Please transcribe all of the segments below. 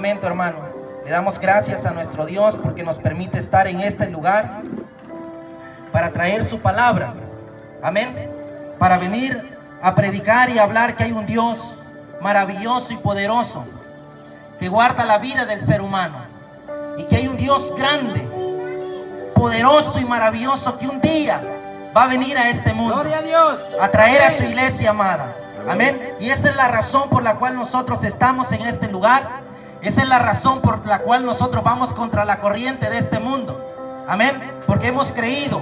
momento, hermano, le damos gracias a nuestro Dios porque nos permite estar en este lugar para traer su palabra. Amén. Para venir a predicar y hablar que hay un Dios maravilloso y poderoso que guarda la vida del ser humano, y que hay un Dios grande, poderoso y maravilloso que un día va a venir a este mundo a traer a su iglesia amada. Amén. Y esa es la razón por la cual nosotros estamos en este lugar. Esa es la razón por la cual nosotros vamos contra la corriente de este mundo. Amén. Porque hemos creído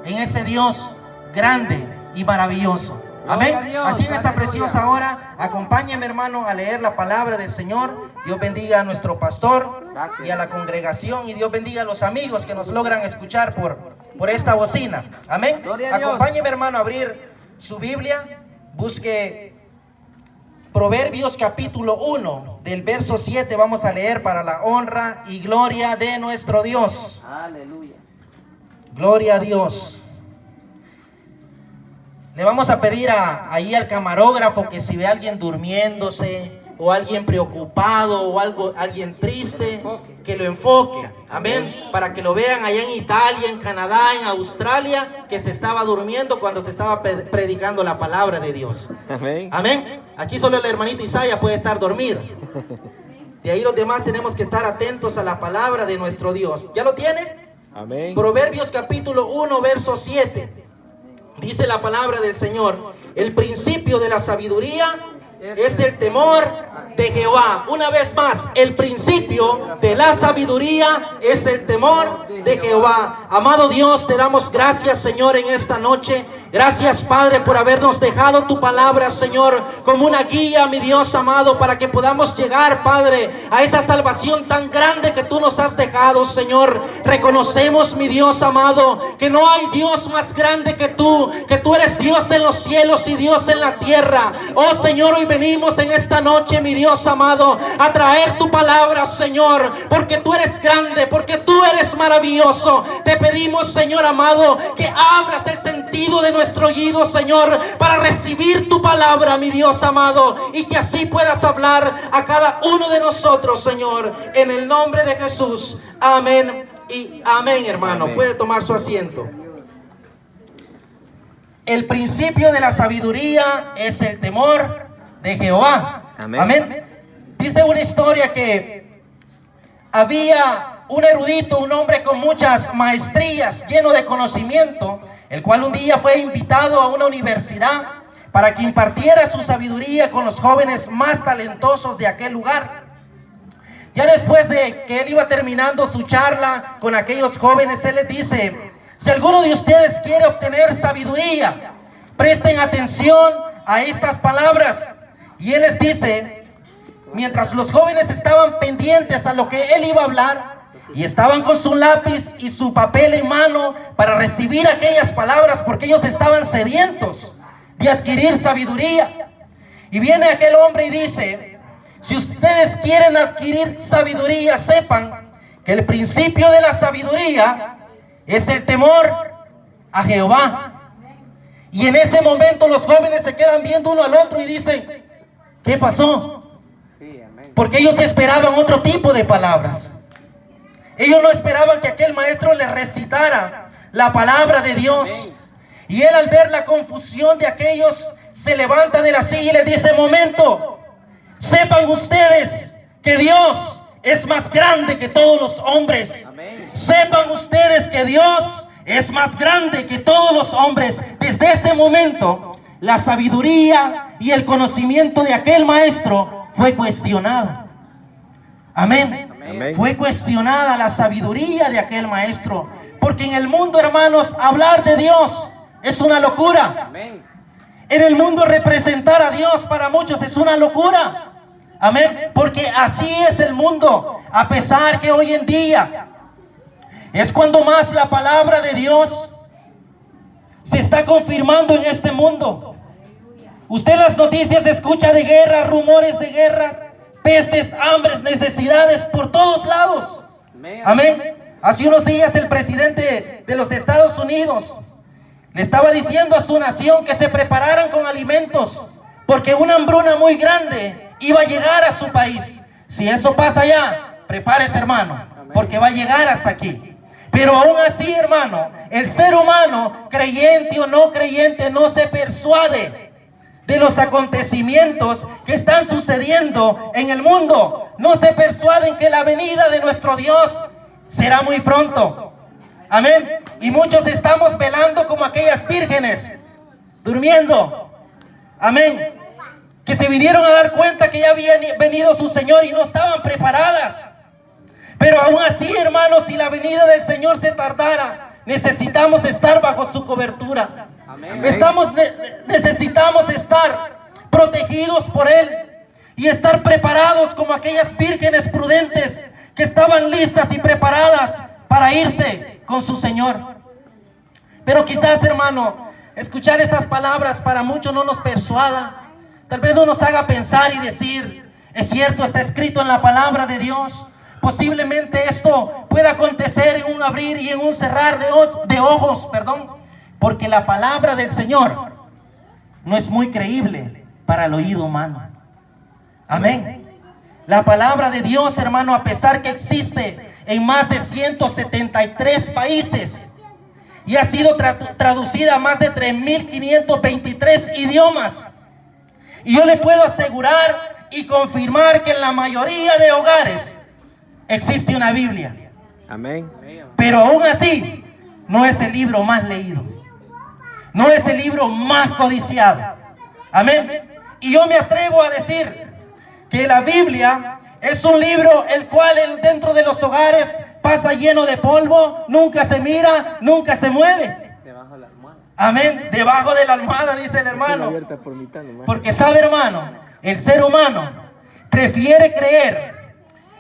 en ese Dios grande y maravilloso. Amén. Así en esta preciosa hora, acompáñenme, hermano, a leer la palabra del Señor. Dios bendiga a nuestro pastor y a la congregación, y Dios bendiga a los amigos que nos logran escuchar por esta bocina. Amén. Acompáñenme, hermano, a abrir su Biblia. Busque Proverbios capítulo 1, del verso 7. Vamos a leer para la honra y gloria de nuestro Dios. Aleluya. Gloria a Dios. Le vamos a pedir ahí al camarógrafo que si ve a alguien durmiéndose, o alguien preocupado, o alguien triste, que lo enfoque. Amén. Para que lo vean allá en Italia, en Canadá, en Australia, que se estaba durmiendo cuando se estaba predicando la palabra de Dios. Amén. Amén. Aquí solo el hermanito Isaías puede estar dormido. De ahí los demás tenemos que estar atentos a la palabra de nuestro Dios. ¿Ya lo tiene? Amén. Proverbios capítulo 1, verso 7. Dice la palabra del Señor: el principio de la sabiduría es el temor de Jehová. Una vez más, el principio de la sabiduría es el temor de Jehová. Amado Dios, te damos gracias, Señor, en esta noche. Gracias, Padre, por habernos dejado tu palabra, Señor, como una guía, mi Dios amado, para que podamos llegar, Padre, a esa salvación tan grande que tú nos has dejado, Señor. Reconocemos, mi Dios amado, que no hay Dios más grande que tú eres Dios en los cielos y Dios en la tierra. Oh, Señor, hoy venimos en esta noche, mi Dios amado, a traer tu palabra, Señor, porque tú eres grande, porque tú eres maravilloso. Te pedimos, Señor amado, que abras el sentido de nuestro oído, Señor, para recibir tu palabra, mi Dios amado, y que así puedas hablar a cada uno de nosotros, Señor, en el nombre de Jesús. Amén y amén, hermano. Amén. Puede tomar su asiento. El principio de la sabiduría es el temor de Jehová. Amén. Amén. Dice una historia que había un erudito, un hombre con muchas maestrías, lleno de conocimiento, el cual un día fue invitado a una universidad para que impartiera su sabiduría con los jóvenes más talentosos de aquel lugar. Ya después de que él iba terminando su charla con aquellos jóvenes, él les dice: si alguno de ustedes quiere obtener sabiduría, presten atención a estas palabras. Y él les dice, mientras los jóvenes estaban pendientes a lo que él iba a hablar, y estaban con su lápiz y su papel en mano para recibir aquellas palabras, porque ellos estaban sedientos de adquirir sabiduría. Y viene aquel hombre y dice: si ustedes quieren adquirir sabiduría, sepan que el principio de la sabiduría es el temor a Jehová. Y en ese momento los jóvenes se quedan viendo uno al otro y dicen: ¿qué pasó? Porque ellos esperaban otro tipo de palabras. Ellos no esperaban que aquel maestro les recitara la palabra de Dios. Y él, al ver la confusión de aquellos, se levanta de la silla y les dice: momento, sepan ustedes que Dios es más grande que todos los hombres. Sepan ustedes que Dios es más grande que todos los hombres. Desde ese momento, la sabiduría y el conocimiento de aquel maestro fue cuestionada. Amén. Amén. Fue cuestionada la sabiduría de aquel maestro. Porque en el mundo, hermanos, hablar de Dios es una locura. Amén. En el mundo representar a Dios para muchos es una locura. Amén. Porque así es el mundo. A pesar que hoy en día es cuando más la palabra de Dios se está confirmando en este mundo. Usted en las noticias escucha de guerras, rumores de guerras, pestes, hambres, necesidades por todos lados. Amén. Hace unos días el presidente de los Estados Unidos le estaba diciendo a su nación que se prepararan con alimentos, porque una hambruna muy grande iba a llegar a su país. Si eso pasa ya, prepárese, hermano, porque va a llegar hasta aquí. Pero aún así, hermano, el ser humano, creyente o no creyente, no se persuade de los acontecimientos que están sucediendo en el mundo. No se persuaden que la venida de nuestro Dios será muy pronto. Amén. Y muchos estamos velando como aquellas vírgenes, durmiendo. Amén. Que se vinieron a dar cuenta que ya había venido su Señor y no estaban preparadas. Pero aún así, hermanos, si la venida del Señor se tardara, necesitamos estar bajo su cobertura. Amén. Necesitamos estar protegidos por Él y estar preparados como aquellas vírgenes prudentes que estaban listas y preparadas para irse con su Señor. Pero quizás, hermano, escuchar estas palabras para muchos no nos persuada. Tal vez no nos haga pensar y decir, es cierto, está escrito en la palabra de Dios. Posiblemente esto pueda acontecer en un abrir y en un cerrar de ojos, porque la palabra del Señor no es muy creíble para el oído humano. Amén. La palabra de Dios, hermano, a pesar que existe en más de 173 países y ha sido traducida a más de 3.523 idiomas. Y yo le puedo asegurar y confirmar que en la mayoría de hogares existe una Biblia. Amén. Pero aún así, no es el libro más leído. No es el libro más codiciado. Amén. Y yo me atrevo a decir que la Biblia es un libro el cual dentro de los hogares pasa lleno de polvo, nunca se mira, nunca se mueve. Amén, debajo de la almohada, dice el hermano. Porque sabe, hermano, el ser humano prefiere creer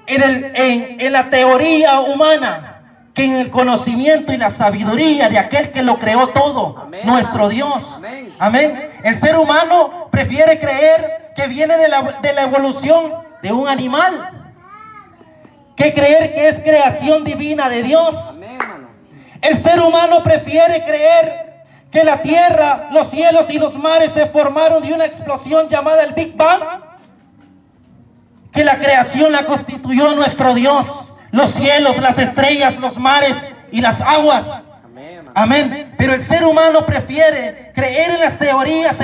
en la teoría humana que en el conocimiento y la sabiduría de aquel que lo creó todo. Amén. Nuestro Dios. Amén. Amén. El ser humano prefiere creer que viene de la evolución de un animal, que creer que es creación divina de Dios. Amén. El ser humano prefiere creer que la tierra, los cielos y los mares se formaron de una explosión llamada el Big Bang, que la creación la constituyó nuestro Dios, los cielos, las estrellas, los mares y las aguas. Amén. Pero el ser humano prefiere creer en las teorías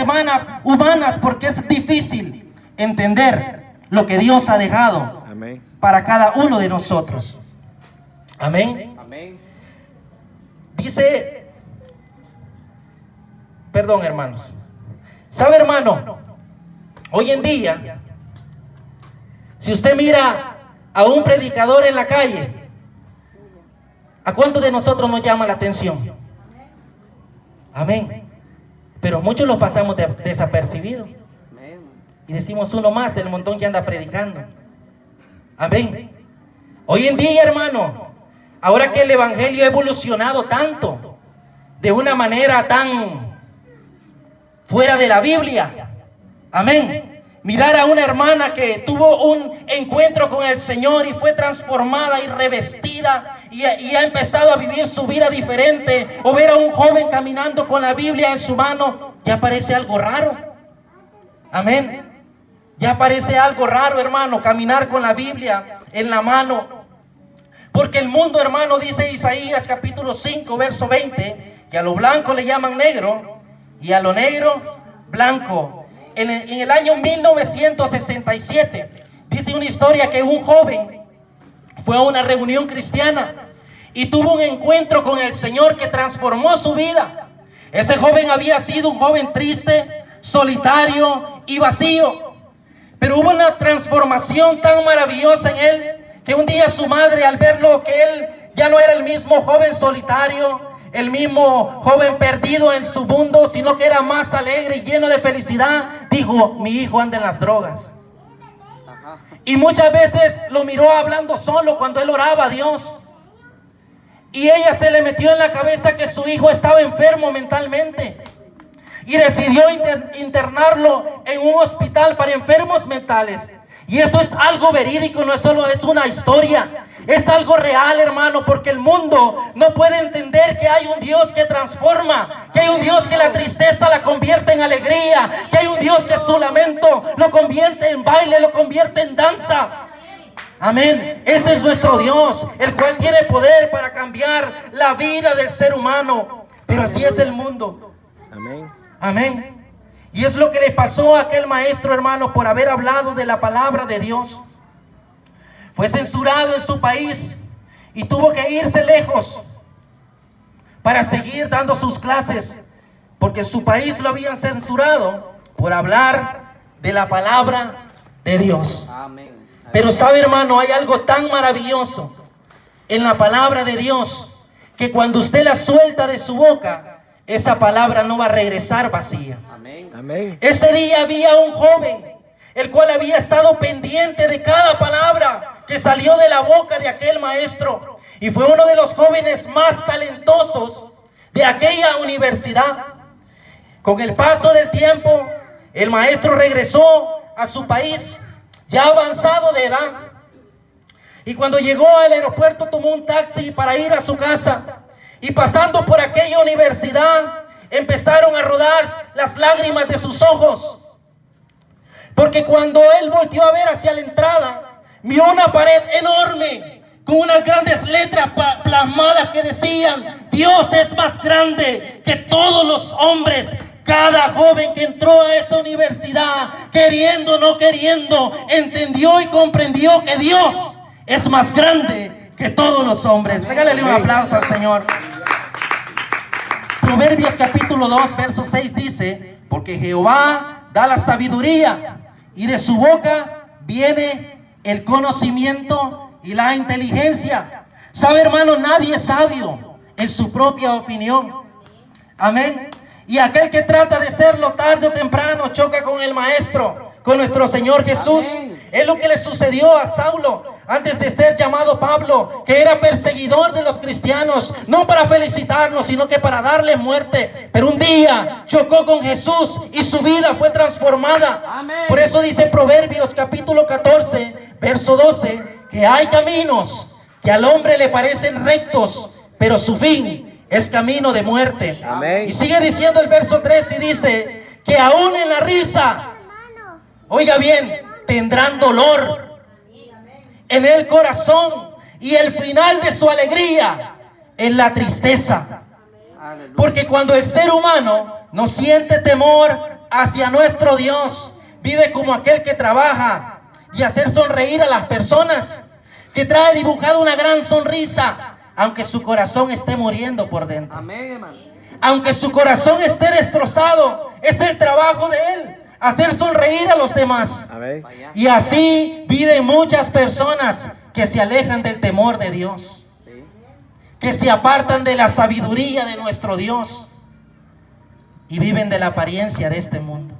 humanas porque es difícil entender lo que Dios ha dejado para cada uno de nosotros. Amén. Dice... Perdón, hermanos. ¿Sabe, hermano? Hoy en día, si usted mira a un predicador en la calle, ¿a cuántos de nosotros nos llama la atención? Amén. Pero muchos lo pasamos desapercibidos y decimos uno más del montón que anda predicando. Amén. Hoy en día, hermano, ahora que el evangelio ha evolucionado tanto, de una manera tan fuera de la Biblia. Amén. Mirar a una hermana que tuvo un encuentro con el Señor y fue transformada y revestida y ha empezado a vivir su vida diferente. O ver a un joven caminando con la Biblia en su mano, ya parece algo raro. Amén. Ya parece algo raro, hermano, caminar con la Biblia en la mano. Porque el mundo, hermano, dice Isaías capítulo 5, verso 20, que a lo blanco le llaman negro y a lo negro, blanco. En el año 1967, dice una historia que un joven fue a una reunión cristiana y tuvo un encuentro con el Señor que transformó su vida. Ese joven había sido un joven triste, solitario y vacío. Pero hubo una transformación tan maravillosa en él que un día su madre, al verlo que él ya no era el mismo joven solitario, el mismo joven perdido en su mundo, sino que era más alegre y lleno de felicidad, dijo: mi hijo anda en las drogas. Y muchas veces lo miró hablando solo cuando él oraba a Dios. Y ella se le metió en la cabeza que su hijo estaba enfermo mentalmente y decidió internarlo en un hospital para enfermos mentales. Y esto es algo verídico, no es solo una historia. Es algo real, hermano, porque el mundo no puede entender que hay un Dios que transforma, que hay un Dios que la tristeza la convierte en alegría, que hay un Dios que su lamento lo convierte en baile, lo convierte en danza. Amén. Ese es nuestro Dios, el cual tiene poder para cambiar la vida del ser humano. Pero así es el mundo. Amén. Amén. Y es lo que le pasó a aquel maestro, hermano, por haber hablado de la palabra de Dios. Fue censurado en su país y tuvo que irse lejos para seguir dando sus clases, porque en su país lo habían censurado por hablar de la palabra de Dios. Amén. Pero sabe, hermano, hay algo tan maravilloso en la palabra de Dios, que cuando usted la suelta de su boca, esa palabra no va a regresar vacía. Amén. Amén. Ese día había un joven, el cual había estado pendiente de cada palabra que salió de la boca de aquel maestro, y fue uno de los jóvenes más talentosos de aquella universidad. Con el paso del tiempo, el maestro regresó a su país, ya avanzado de edad, y cuando llegó al aeropuerto tomó un taxi para ir a su casa, y pasando por aquella universidad empezaron a rodar las lágrimas de sus ojos, porque cuando él volteó a ver hacia la entrada, vio una pared enorme con unas grandes letras plasmadas que decían: Dios es más grande que todos los hombres. Cada joven que entró a esa universidad, queriendo o no queriendo, entendió y comprendió que Dios es más grande que todos los hombres. Regálale un aplauso al Señor. Proverbios capítulo 2, verso 6 dice: porque Jehová da la sabiduría, y de su boca viene el conocimiento y la inteligencia. ¿Sabe, hermano? Nadie es sabio en su propia opinión. Amén. Y aquel que trata de serlo tarde o temprano choca con el maestro, con nuestro Señor Jesús. Amén. Es lo que le sucedió a Saulo antes de ser llamado Pablo, que era perseguidor de los cristianos, no para felicitarnos, sino que para darle muerte. Pero un día chocó con Jesús y su vida fue transformada. Amén. Por eso dice Proverbios capítulo 14, verso 12, que hay caminos que al hombre le parecen rectos, pero su fin es camino de muerte. Amén. Y sigue diciendo el verso 3 y dice que aún en la risa, oiga bien, tendrán dolor en el corazón, y el final de su alegría en la tristeza. Porque cuando el ser humano no siente temor hacia nuestro Dios, vive como aquel que trabaja y hacer sonreír a las personas, que trae dibujada una gran sonrisa, aunque su corazón esté muriendo por dentro. Amén, hermano. Aunque su corazón esté destrozado, es el trabajo de él hacer sonreír a los demás. Amén. Y así viven muchas personas que se alejan del temor de Dios, que se apartan de la sabiduría de nuestro Dios y viven de la apariencia de este mundo.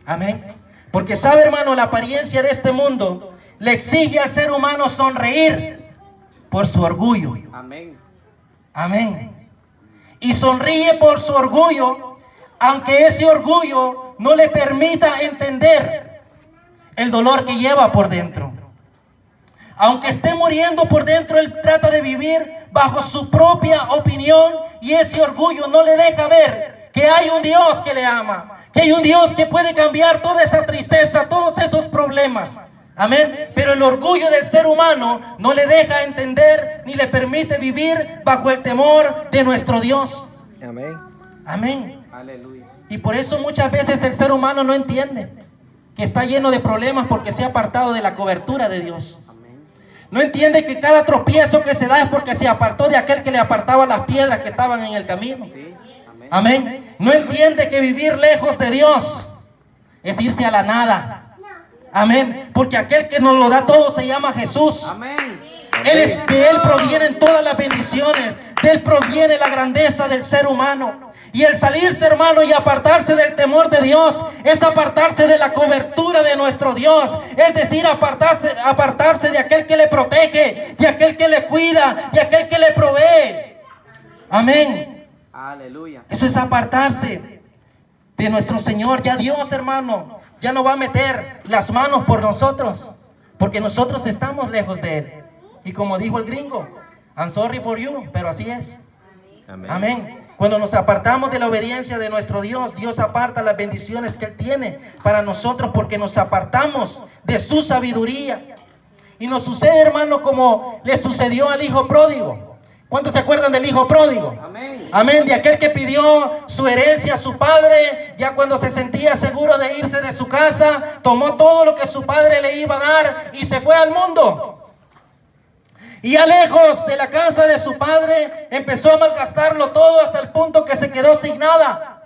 Amén. Porque sabe, hermano, la apariencia de este mundo le exige al ser humano sonreír por su orgullo. Amén. Amén. Y sonríe por su orgullo, aunque ese orgullo no le permita entender el dolor que lleva por dentro. Aunque esté muriendo por dentro, él trata de vivir bajo su propia opinión, y ese orgullo no le deja ver que hay un Dios que le ama, que hay un Dios que puede cambiar toda esa tristeza, todos esos problemas. Amén. Pero el orgullo del ser humano no le deja entender ni le permite vivir bajo el temor de nuestro Dios. Amén. Amén. Aleluya. Y por eso muchas veces el ser humano no entiende que está lleno de problemas, porque se ha apartado de la cobertura de Dios. No entiende que cada tropiezo que se da es porque se apartó de aquel que le apartaba las piedras que estaban en el camino. Amén. No entiende que vivir lejos de Dios es irse a la nada. Amén. Porque aquel que nos lo da todo se llama Jesús. Amén. De Él provienen todas las bendiciones. De Él proviene la grandeza del ser humano. Y el salirse, hermano, y apartarse del temor de Dios es apartarse de la cobertura de nuestro Dios. Es decir, apartarse de aquel que le protege, de aquel que le cuida, de aquel que le provee. Amén. Aleluya. Eso es apartarse de nuestro Señor. Ya Dios, hermano, ya no va a meter las manos por nosotros, porque nosotros estamos lejos de Él. Y como dijo el gringo, I'm sorry for you, pero así es. Amén. Amén. Cuando nos apartamos de la obediencia de nuestro Dios, Dios aparta las bendiciones que Él tiene para nosotros, porque nos apartamos de su sabiduría. Y nos sucede, hermano, como le sucedió al hijo pródigo. ¿Cuántos se acuerdan del hijo pródigo? Amén. Amén. De aquel que pidió su herencia a su padre, ya cuando se sentía seguro de irse de su casa, tomó todo lo que su padre le iba a dar y se fue al mundo. Y ya lejos de la casa de su padre, empezó a malgastarlo todo hasta el punto que se quedó sin nada.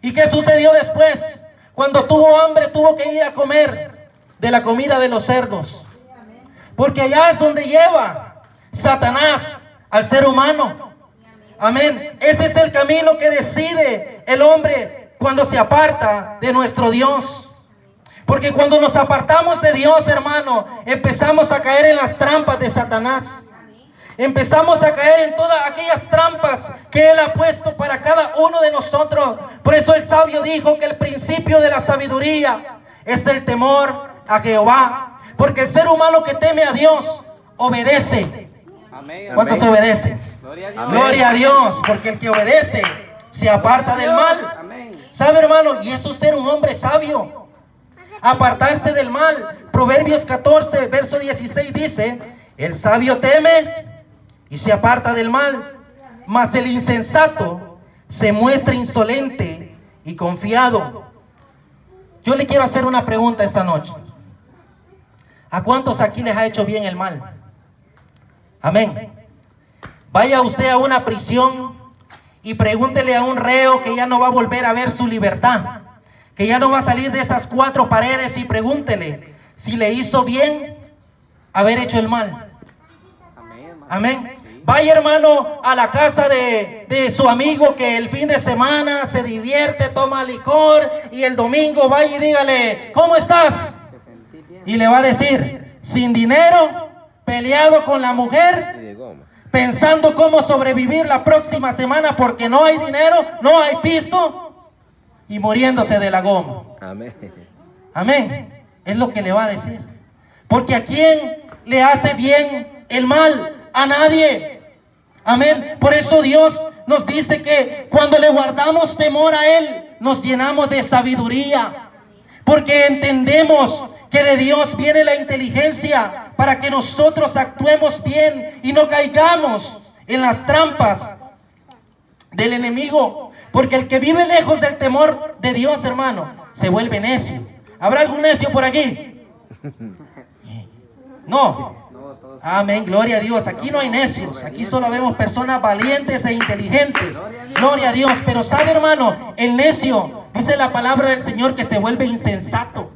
¿Y qué sucedió después? Cuando tuvo hambre, tuvo que ir a comer de la comida de los cerdos. Porque allá es donde lleva Satanás al ser humano. Amén. Ese es el camino que decide el hombre cuando se aparta de nuestro Dios. Porque cuando nos apartamos de Dios, hermano, empezamos a caer en las trampas de Satanás. Empezamos a caer en todas aquellas trampas que Él ha puesto para cada uno de nosotros. Por eso el sabio dijo que el principio de la sabiduría es el temor a Jehová. Porque el ser humano que teme a Dios obedece. Amén. ¿Cuántos obedecen? Gloria a Dios. Gloria a Dios, porque el que obedece se aparta del mal. Amén. ¿Sabe, hermano? Y eso es ser un hombre sabio. Apartarse del mal. Proverbios 14, verso 16 dice: el sabio teme y se aparta del mal, mas el insensato se muestra insolente y confiado. Yo le quiero hacer una pregunta esta noche. ¿A cuántos aquí les ha hecho bien el mal? Amén. Vaya usted a una prisión y pregúntele a un reo que ya no va a volver a ver su libertad, que ya no va a salir de esas cuatro paredes, y pregúntele si le hizo bien haber hecho el mal. Amén. Vaya, hermano, a la casa de su amigo que el fin de semana se divierte, toma licor, y el domingo vaya y dígale: ¿cómo estás? Y le va a decir: sin dinero, peleado con la mujer, pensando cómo sobrevivir la próxima semana porque no hay dinero, no hay pisto, y muriéndose de la goma. Amén. Amén. Es lo que le va a decir. Porque ¿a quién le hace bien el mal? A nadie. Amén. Por eso Dios nos dice que cuando le guardamos temor a Él, nos llenamos de sabiduría. Porque entendemos que de Dios viene la inteligencia para que nosotros actuemos bien y no caigamos en las trampas del enemigo. Porque el que vive lejos del temor de Dios, hermano, se vuelve necio. ¿Habrá algún necio por aquí? No. Amén, gloria a Dios. Aquí no hay necios, aquí solo vemos personas valientes e inteligentes. Gloria a Dios. Pero sabe, hermano, el necio, dice la palabra del Señor, que se vuelve insensato.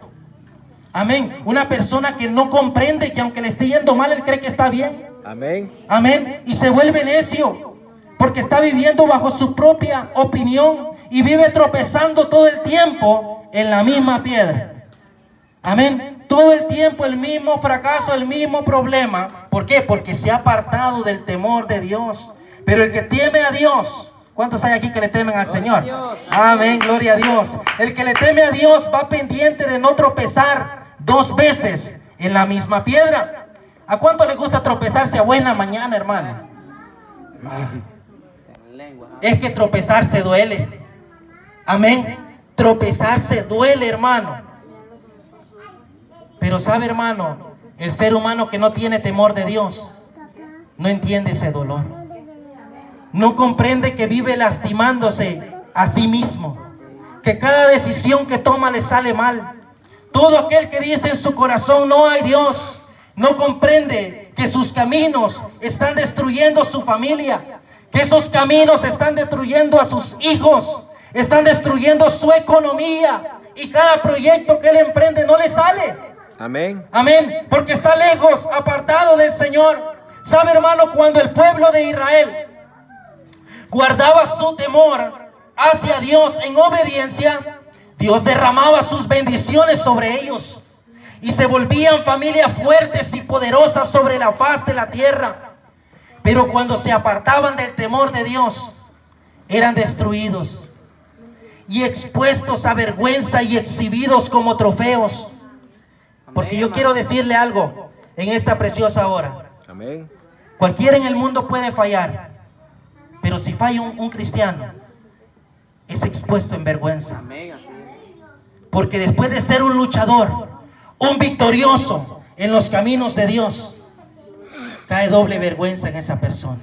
Amén. Una persona que no comprende que aunque le esté yendo mal, él cree que está bien. Amén. Amén. Y se vuelve necio porque está viviendo bajo su propia opinión y vive tropezando todo el tiempo en la misma piedra. Amén. Todo el tiempo el mismo fracaso, el mismo problema. ¿Por qué? Porque se ha apartado del temor de Dios. Pero el que teme a Dios, ¿cuántos hay aquí que le temen al Señor? Amén, gloria a Dios. El que le teme a Dios va pendiente de no tropezar dos veces en la misma piedra. ¿A cuánto le gusta tropezarse a buena mañana, hermano? Es que tropezarse duele. Amén. Tropezarse duele, hermano. Pero sabe, hermano, el ser humano que no tiene temor de Dios no entiende ese dolor. No comprende que vive lastimándose a sí mismo, que cada decisión que toma le sale mal. Todo aquel que dice en su corazón: no hay Dios, no comprende que sus caminos están destruyendo su familia, que esos caminos están destruyendo a sus hijos, están destruyendo su economía, y cada proyecto que él emprende no le sale. Amén. Amén. Porque está lejos, apartado del Señor. ¿Sabe, hermano? Cuando el pueblo de Israel guardaba su temor hacia Dios en obediencia, Dios derramaba sus bendiciones sobre ellos y se volvían familias fuertes y poderosas sobre la faz de la tierra. Pero cuando se apartaban del temor de Dios, eran destruidos y expuestos a vergüenza y exhibidos como trofeos. Porque yo quiero decirle algo en esta preciosa hora. Amén. Cualquiera en el mundo puede fallar, pero si falla un cristiano, es expuesto en vergüenza. Porque después de ser un luchador, un victorioso, en los caminos de Dios, cae doble vergüenza en esa persona.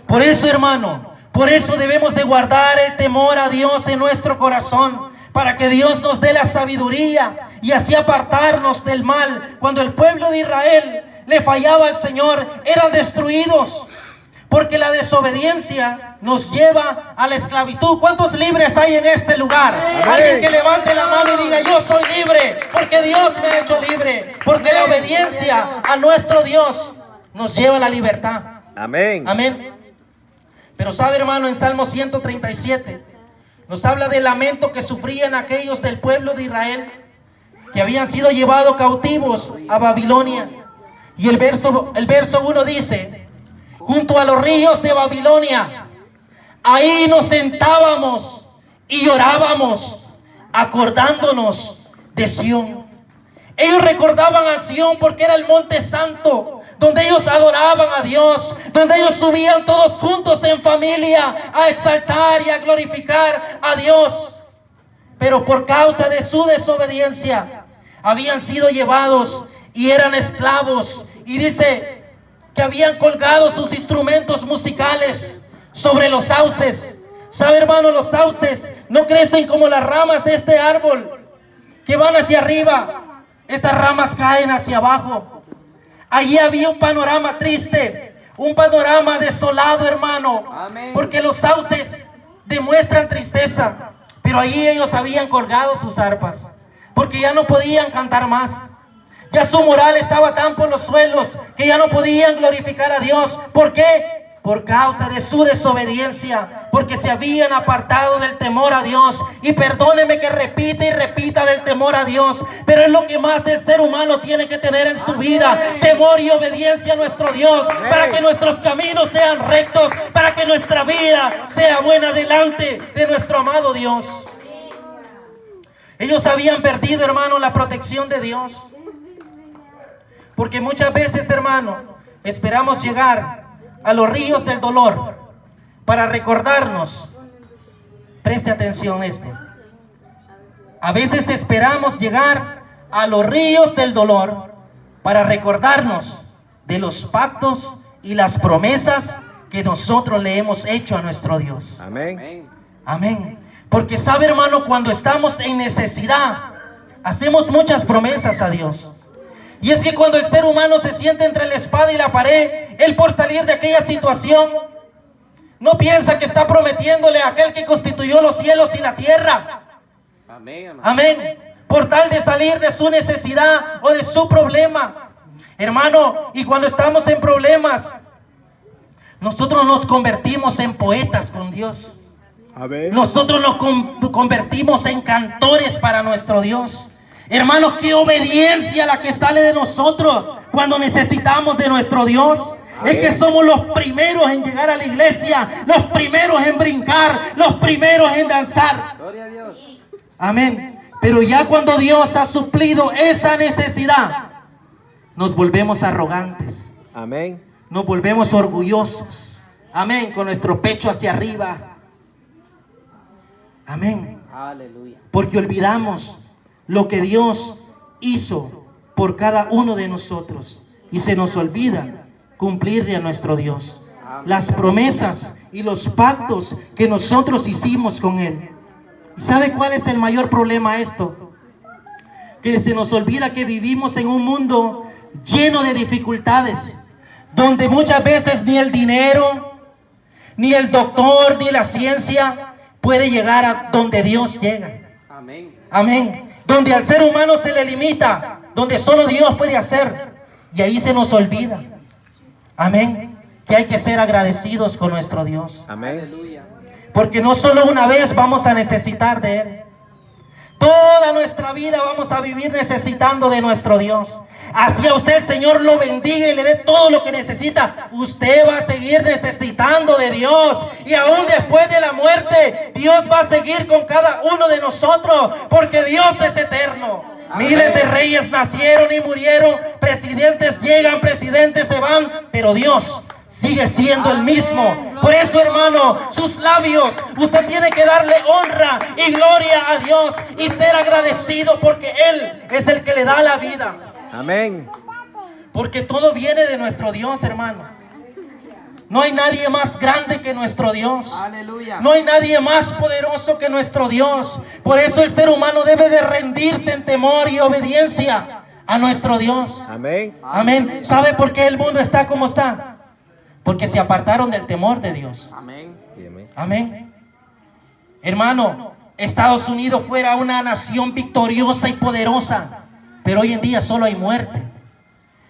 Por eso, hermano, por eso debemos de guardar el temor a Dios en nuestro corazón, para que Dios nos dé la sabiduría y así apartarnos del mal. Cuando el pueblo de Israel le fallaba al Señor, eran destruidos, porque la desobediencia nos lleva a la esclavitud. ¿Cuántos libres hay en este lugar? Amén. Alguien que levante la mano y diga: yo soy libre, porque Dios me ha hecho libre, porque la obediencia a nuestro Dios nos lleva a la libertad. Amén. Amén. Pero sabe, hermano, en Salmo 137 nos habla del lamento que sufrían aquellos del pueblo de Israel que habían sido llevados cautivos a Babilonia. Y el verso 1 dice: junto a los ríos de Babilonia, ahí nos sentábamos y llorábamos, acordándonos de Sión. Ellos recordaban a Sión porque era el monte santo, donde ellos adoraban a Dios, donde ellos subían todos juntos en familia a exaltar y a glorificar a Dios. Pero por causa de su desobediencia, habían sido llevados y eran esclavos. Y dice que habían colgado sus instrumentos musicales sobre los sauces. ¿Sabe, hermano? Los sauces no crecen como las ramas de este árbol, que van hacia arriba. Esas ramas caen hacia abajo. Allí había un panorama triste, un panorama desolado, hermano. Amén. Porque los sauces demuestran tristeza. Pero allí ellos habían colgado sus arpas, porque ya no podían cantar más. Ya su moral estaba tan por los suelos que ya no podían glorificar a Dios. ¿Por qué? Por causa de su desobediencia, porque se habían apartado del temor a Dios. Y perdóneme que repita y repita del temor a Dios, pero es lo que más el ser humano tiene que tener en su vida: temor y obediencia a nuestro Dios, para que nuestros caminos sean rectos, para que nuestra vida sea buena delante de nuestro amado Dios. Ellos habían perdido, hermano, la protección de Dios, porque muchas veces, hermano, esperamos llegar a los ríos del dolor para recordarnos. Preste atención a veces esperamos llegar a los ríos del dolor para recordarnos de los pactos y las promesas que nosotros le hemos hecho a nuestro Dios. Amén. Amén. Porque sabe, hermano, cuando estamos en necesidad, hacemos muchas promesas a Dios. Y es que cuando el ser humano se siente entre la espada y la pared, él, por salir de aquella situación, no piensa que está prometiéndole a aquel que constituyó los cielos y la tierra. Amén. Amén. Por tal de salir de su necesidad o de su problema, hermano. Y cuando estamos en problemas, nosotros nos convertimos en poetas con Dios. Amén. Nosotros nos convertimos en cantores para nuestro Dios. Hermanos, qué obediencia la que sale de nosotros cuando necesitamos de nuestro Dios. Amén. Es que somos los primeros en llegar a la iglesia, los primeros en brincar, los primeros en danzar. Gloria a Dios. Amén. Pero ya cuando Dios ha suplido esa necesidad, nos volvemos arrogantes. Amén. Nos volvemos orgullosos. Amén. Con nuestro pecho hacia arriba. Amén. Aleluya. Porque olvidamos lo que Dios hizo por cada uno de nosotros, y se nos olvida cumplirle a nuestro Dios las promesas y los pactos que nosotros hicimos con Él. ¿Y sabe cuál es el mayor problema a esto? Que se nos olvida que vivimos en un mundo lleno de dificultades, donde muchas veces ni el dinero, ni el doctor, ni la ciencia puede llegar a donde Dios llega. Amén. Amén. Donde al ser humano se le limita, donde solo Dios puede hacer, y ahí se nos olvida. Amén. Que hay que ser agradecidos con nuestro Dios. Amén. Porque no solo una vez vamos a necesitar de Él. Toda nuestra vida vamos a vivir necesitando de nuestro Dios. Así a usted el Señor lo bendiga y le dé todo lo que necesita, usted va a seguir necesitando de Dios. Y aún después de la muerte, Dios va a seguir con cada uno de nosotros, porque Dios es eterno. Amén. Miles de reyes nacieron y murieron, presidentes llegan, presidentes se van, pero Dios sigue siendo el mismo. Por eso, hermano, sus labios, usted tiene que darle honra y gloria a Dios y ser agradecido, porque Él es el que le da la vida. Amén. Porque todo viene de nuestro Dios, hermano. No hay nadie más grande que nuestro Dios. Aleluya. No hay nadie más poderoso que nuestro Dios. Por eso el ser humano debe de rendirse en temor y obediencia a nuestro Dios. Amén. Amén. ¿Sabe por qué el mundo está como está? Porque se apartaron del temor de Dios. Amén. Amén. Hermano, Estados Unidos fuera una nación victoriosa y poderosa, pero hoy en día solo hay muerte,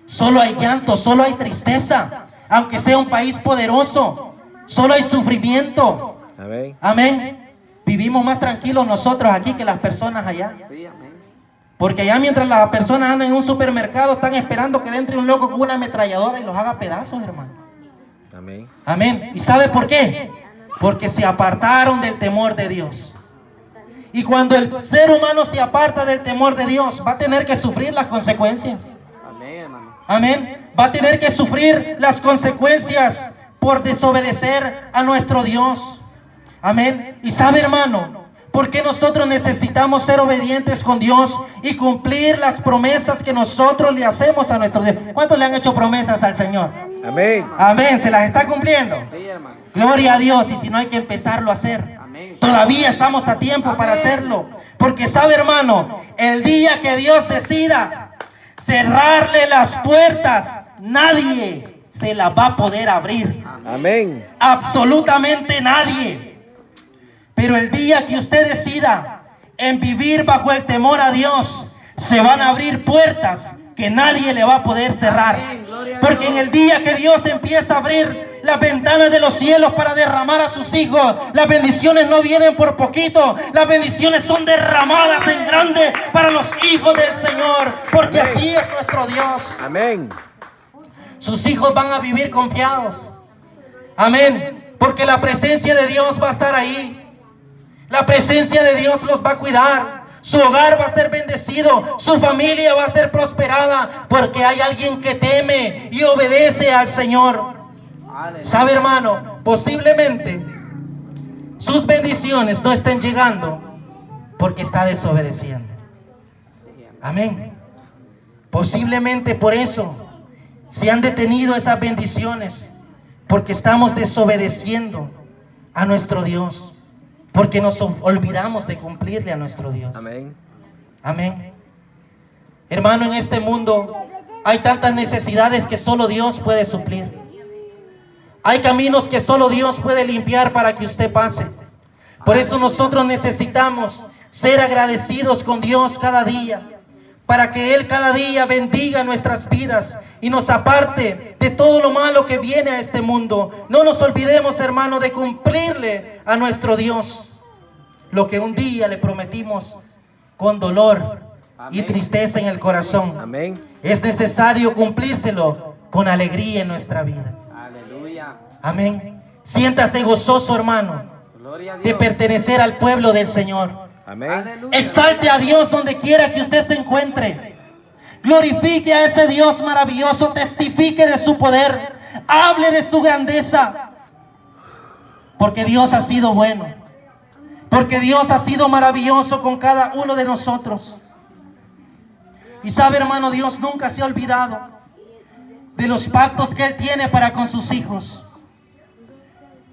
solo hay llanto, solo hay tristeza. Aunque sea un país poderoso, solo hay sufrimiento. Amén. Amén. Vivimos más tranquilos nosotros aquí que las personas allá. Sí, amén. Porque allá mientras las personas andan en un supermercado, están esperando que entre un loco con una ametralladora y los haga pedazos, hermano. Amén. Amén. ¿Y sabe por qué? Porque se apartaron del temor de Dios. Y cuando el ser humano se aparta del temor de Dios, va a tener que sufrir las consecuencias. Amén, hermano. Amén. Va a tener que sufrir las consecuencias por desobedecer a nuestro Dios. Amén. Y sabe, hermano, ¿por qué nosotros necesitamos ser obedientes con Dios y cumplir las promesas que nosotros le hacemos a nuestro Dios? ¿Cuántos le han hecho promesas al Señor? Amén. Amén. ¿Se las está cumpliendo? Sí, hermano. Gloria a Dios. Y si no, hay que empezarlo a hacer. Amén. Todavía estamos a tiempo para hacerlo. Porque sabe, hermano, el día que Dios decida cerrarle las puertas, nadie se las va a poder abrir. Amén. Absolutamente nadie. Pero el día que usted decida en vivir bajo el temor a Dios, se van a abrir puertas que nadie le va a poder cerrar. Porque en el día que Dios empieza a abrir las ventanas de los cielos para derramar a sus hijos, las bendiciones no vienen por poquito, las bendiciones son derramadas en grande para los hijos del Señor, porque así es nuestro Dios. Amén. Sus hijos van a vivir confiados. Amén. Porque la presencia de Dios va a estar ahí. La presencia de Dios los va a cuidar. Su hogar va a ser bendecido. Su familia va a ser prosperada. Porque hay alguien que teme y obedece al Señor. ¿Sabe, hermano? Posiblemente sus bendiciones no estén llegando porque está desobedeciendo. Amén. Posiblemente por eso se han detenido esas bendiciones, porque estamos desobedeciendo a nuestro Dios, porque nos olvidamos de cumplirle a nuestro Dios. Amén. Amén. Hermano, en este mundo hay tantas necesidades que solo Dios puede suplir. Hay caminos que solo Dios puede limpiar para que usted pase. Por eso nosotros necesitamos ser agradecidos con Dios cada día, para que Él cada día bendiga nuestras vidas y nos aparte de todo lo malo que viene a este mundo. No nos olvidemos, hermano, de cumplirle a nuestro Dios lo que un día le prometimos con dolor y tristeza en el corazón. Amén. Es necesario cumplírselo con alegría en nuestra vida. Aleluya. Amén. Siéntase gozoso, hermano, Gloria a de Dios. pertenecer al pueblo del Señor. Amén. Aleluya. Exalte a Dios donde quiera que usted se encuentre. Glorifique a ese Dios maravilloso. Testifique de su poder. Hable de su grandeza. Porque Dios ha sido bueno. Porque Dios ha sido maravilloso con cada uno de nosotros. Y sabe, hermano, Dios nunca se ha olvidado de los pactos que Él tiene para con sus hijos.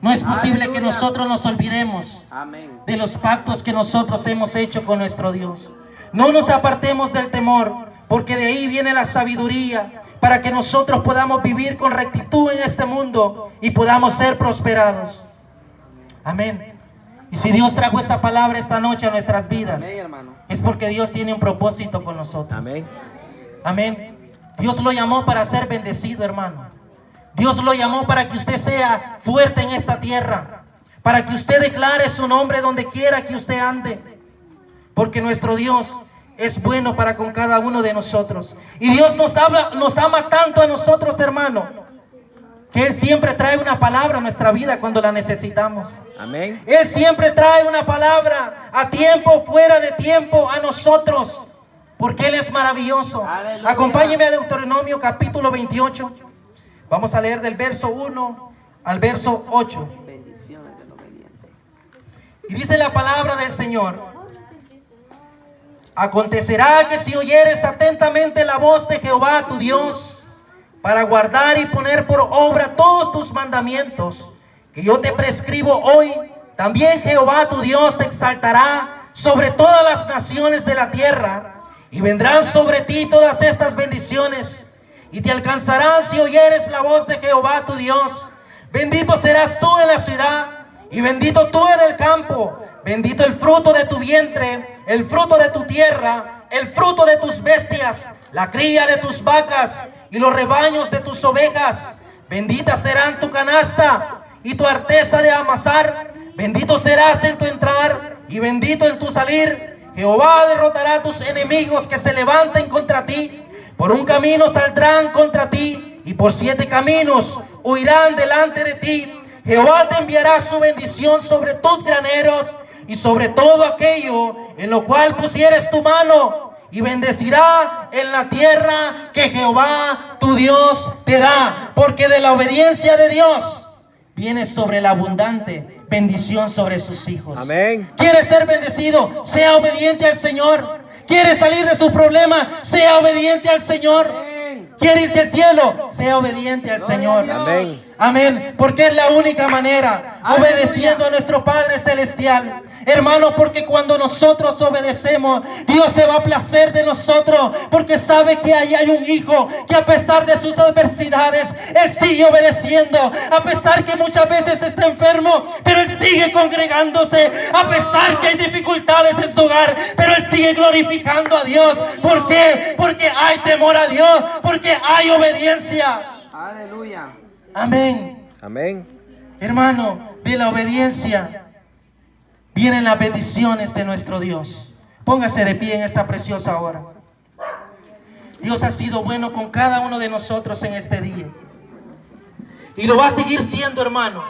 No es posible que nosotros nos olvidemos Amén. de los pactos que nosotros hemos hecho con nuestro Dios. No nos apartemos del temor, porque de ahí viene la sabiduría, para que nosotros podamos vivir con rectitud en este mundo y podamos ser prosperados. Amén. Y si Dios trajo esta palabra esta noche a nuestras vidas, Amén, hermano. es porque Dios tiene un propósito con nosotros. Amén. Amén. Dios lo llamó para ser bendecido, hermano. Dios lo llamó para que usted sea fuerte en esta tierra, para que usted declare su nombre donde quiera que usted ande, porque nuestro Dios es bueno para con cada uno de nosotros. Y Dios nos ama tanto a nosotros, hermano, que Él siempre trae una palabra a nuestra vida cuando la necesitamos. Amén. Él siempre trae una palabra a tiempo, fuera de tiempo, a nosotros, porque Él es maravilloso. Aleluya. Acompáñeme a Deuteronomio capítulo 28. Vamos a leer del verso 1 al verso 8. Bendiciones del obediente. Y dice la palabra del Señor: acontecerá que si oyeres atentamente la voz de Jehová tu Dios, para guardar y poner por obra todos tus mandamientos que yo te prescribo hoy, también Jehová tu Dios te exaltará sobre todas las naciones de la tierra, y vendrán sobre ti todas estas bendiciones, y te alcanzarán si oyeres la voz de Jehová tu Dios. Bendito serás tú en la ciudad, y bendito tú en el campo. Bendito el fruto de tu vientre, el fruto de tu tierra, el fruto de tus bestias, la cría de tus vacas y los rebaños de tus ovejas. Bendita serán tu canasta y tu arteza de amasar. Bendito serás en tu entrar y bendito en tu salir. Jehová derrotará a tus enemigos que se levanten contra ti. Por un camino saldrán contra ti, y por 7 caminos huirán delante de ti. Jehová te enviará su bendición sobre tus graneros y sobre todo aquello en lo cual pusieres tu mano, y bendecirá en la tierra que Jehová tu Dios te da, porque de la obediencia de Dios viene sobre la abundante bendición sobre sus hijos. Amén. ¿Quieres ser bendecido? Sea obediente al Señor. ¿Quiere salir de su problema? Sea obediente al Señor. ¿Quiere irse al cielo? Sea obediente al Señor. Amén. Amén. Porque es la única manera, obedeciendo a nuestro Padre Celestial. Hermano, porque cuando nosotros obedecemos, Dios se va a placer de nosotros, porque sabe que ahí hay un hijo que a pesar de sus adversidades, él sigue obedeciendo. A pesar que muchas veces está enfermo, pero él sigue congregándose. A pesar que hay dificultades en su hogar, pero él sigue glorificando a Dios. ¿Por qué? Porque hay temor a Dios, porque hay obediencia. Aleluya. Amén. Amén. Hermano, de la obediencia vienen las bendiciones de nuestro Dios. Póngase de pie en esta preciosa hora. Dios ha sido bueno con cada uno de nosotros en este día. Y lo va a seguir siendo, hermano.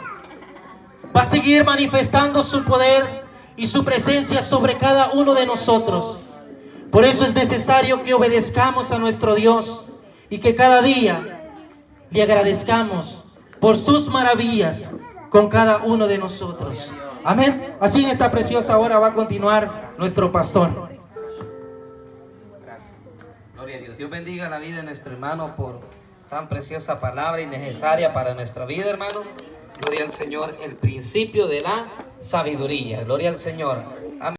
Va a seguir manifestando su poder y su presencia sobre cada uno de nosotros. Por eso es necesario que obedezcamos a nuestro Dios y que cada día le agradezcamos por sus maravillas con cada uno de nosotros. Amén. Así en esta preciosa hora va a continuar nuestro pastor. Gracias. Gloria a Dios. Dios bendiga la vida de nuestro hermano por tan preciosa palabra y necesaria para nuestra vida, hermano. Gloria al Señor, el principio de la sabiduría. Gloria al Señor.